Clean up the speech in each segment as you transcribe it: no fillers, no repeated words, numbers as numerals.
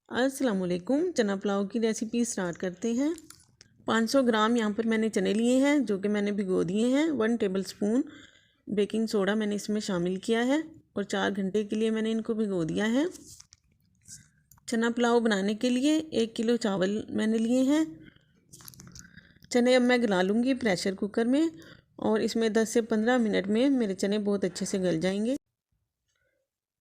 अस्सलाम वालेकुम। चना पुलाव की रेसिपी स्टार्ट करते हैं। 500 ग्राम यहाँ पर मैंने चने लिए हैं जो कि मैंने भिगो दिए हैं। 1 टेबलस्पून बेकिंग सोडा मैंने इसमें शामिल किया है और 4 घंटे के लिए मैंने इनको भिगो दिया है। चना पुलाव बनाने के लिए 1 किलो चावल मैंने लिए हैं। चने अब मैं गला लूँगी प्रेशर कुकर में और इसमें 10 से 15 मिनट में मेरे चने बहुत अच्छे से गल जाएंगे।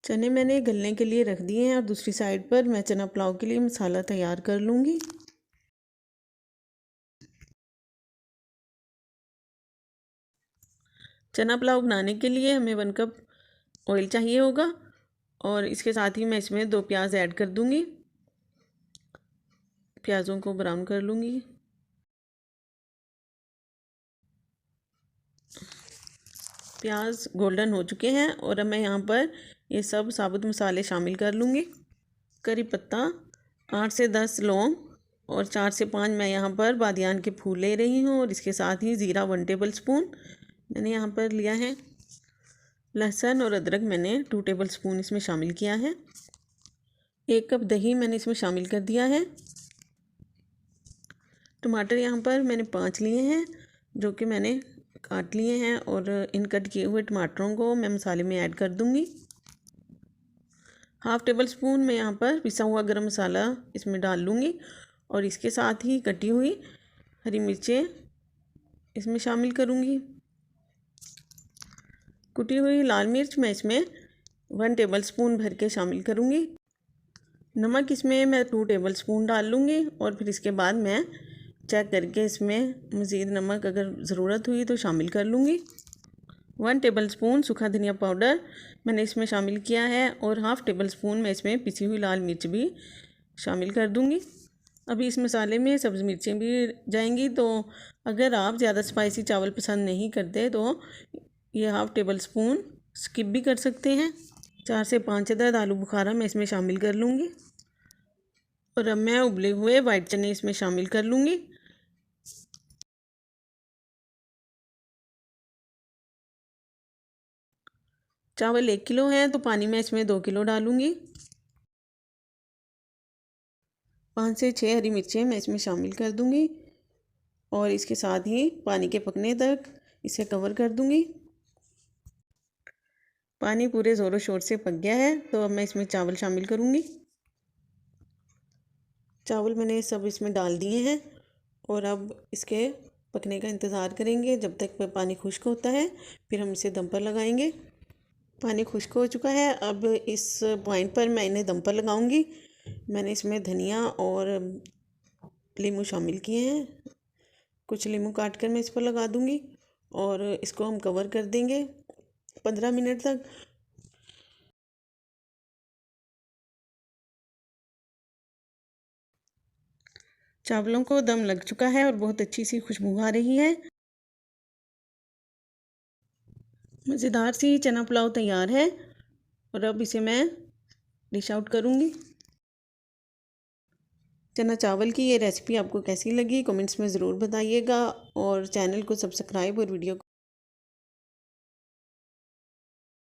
चने मैंने गलने के लिए रख दिए हैं और दूसरी साइड पर मैं चना पुलाव के लिए मसाला तैयार कर लूँगी। चना पुलाव बनाने के लिए हमें 1 कप ऑयल चाहिए होगा और इसके साथ ही मैं इसमें 2 प्याज ऐड कर दूँगी। प्याज़ों को ब्राउन कर लूँगी। प्याज गोल्डन हो चुके हैं और अब मैं यहाँ पर ये सब साबुत मसाले शामिल कर लूँगी। करी पत्ता, 8 से 10 लौंग और 4 से 5 मैं यहाँ पर बादियान के फूल ले रही हूँ और इसके साथ ही ज़ीरा 1 टेबलस्पून मैंने यहाँ पर लिया है। लहसुन और अदरक मैंने 2 टेबलस्पून इसमें शामिल किया है। 1 कप दही मैंने इसमें शामिल कर दिया है। टमाटर यहाँ पर मैंने 5 लिए हैं जो कि मैंने काट लिए हैं और इन कट किए हुए टमाटरों को मैं मसाले में ऐड कर दूँगी। 1/2 टेबलस्पून मैं यहाँ पर पिसा हुआ गरम मसाला इसमें डाल लूँगी और इसके साथ ही कटी हुई हरी मिर्चें इसमें शामिल करूँगी। कुटी हुई लाल मिर्च मैं इसमें 1 टेबलस्पून भर के शामिल करूँगी। नमक इसमें मैं 2 टेबलस्पून डाल लूँगी और फिर इसके बाद मैं चेक करके इसमें मज़ीद नमक अगर ज़रूरत हुई तो शामिल कर लूँगी। 1 टेबलस्पून सूखा धनिया पाउडर मैंने इसमें शामिल किया है और 1/2 टेबलस्पून मैं इसमें पिसी हुई लाल मिर्च भी शामिल कर दूँगी। अभी इस मसाले में सब्ज़ मिर्चें भी जाएंगी, तो अगर आप ज़्यादा स्पाइसी चावल पसंद नहीं करते तो ये 1/2 टेबलस्पून स्किप भी कर सकते हैं। 4 से 5 अदद आलू बुखारा मैं इसमें शामिल कर लूँगी और अब मैं उबले हुए वाइट चने इसमें शामिल कर लूँगी। चावल 1 किलो है तो पानी मैं इसमें 2 किलो डालूँगी। 5 से 6 हरी मिर्चें मैं इसमें शामिल कर दूँगी और इसके साथ ही पानी के पकने तक इसे कवर कर दूँगी। पानी पूरे ज़ोरों शोर से पक गया है तो अब मैं इसमें चावल शामिल करूँगी। चावल मैंने सब इसमें डाल दिए हैं और अब इसके पकने का इंतज़ार करेंगे जब तक पानी खुश्क होता है, फिर हम इसे दम पर लगाएंगे। पानी खुश्क हो चुका है, अब इस पॉइंट पर मैं इन्हें दम पर लगाऊंगी। मैंने इसमें धनिया और नींबू शामिल किए हैं। कुछ नींबू काट कर मैं इस पर लगा दूंगी और इसको हम कवर कर देंगे 15 मिनट तक। चावलों को दम लग चुका है और बहुत अच्छी सी खुशबू आ रही है। मज़ेदार सी चना पुलाव तैयार है और अब इसे मैं डिश आउट करूँगी। चना चावल की ये रेसिपी आपको कैसी लगी कमेंट्स में ज़रूर बताइएगा और चैनल को सब्सक्राइब और वीडियो